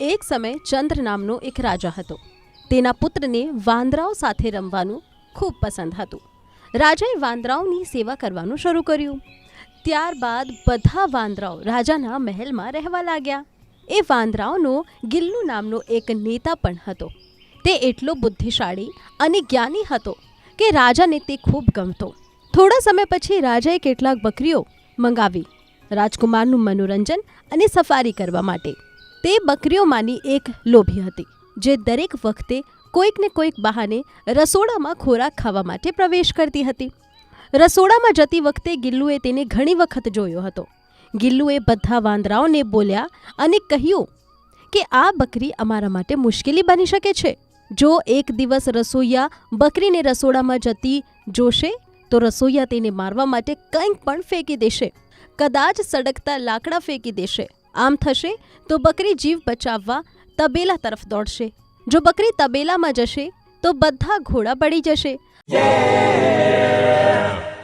એક સમય ચંદ્ર નામનો એક રાજા હતો. તેના પુત્રને વાંદરાઓ સાથે રમવાનું ખૂબ પસંદ હતું. રાજાએ વાંદરાઓની સેવા કરવાનું શરૂ કર્યું. ત્યારબાદ બધા વાંદરાઓ રાજાના મહેલમાં રહેવા લાગ્યા. એ વાંદરાઓનો ગિલ્લુ નામનો એક નેતા પણ હતો. તે એટલો બુદ્ધિશાળી અને જ્ઞાની હતો કે રાજાને તે ખૂબ ગમતો. થોડા સમય પછી રાજાએ કેટલાક બકરીઓ મંગાવી રાજકુમારનું મનોરંજન અને સફારી કરવા માટે. તે બકરીઓમાંની એક લોભી હતી, જે દરેક વખતે કોઈક ને કોઈક બહાને રસોડામાં ખોરાક ખાવા માટે પ્રવેશ કરતી હતી. રસોડામાં જતી વખતે ગિલ્લુએ તેને ઘણી વખત જોયો હતો. ગિલ્લુએ બધા વાંદરાઓને બોલ્યા અને કહ્યું કે આ બકરી અમારા માટે મુશ્કેલી બની શકે છે. જો એક દિવસ રસોઈયા બકરીને રસોડામાં જતી જોશે તો રસોઈયા તેને મારવા માટે કંઈક પણ ફેંકી દેશે. કદાચ સળગતા લાકડા ફેંકી દેશે. આમ થશે તો બકરી જીવ બચાવવા તબેલા તરફ દોડશે. જો બકરી તબેલામાં જશે તો બધા ઘોડા પડી જશે.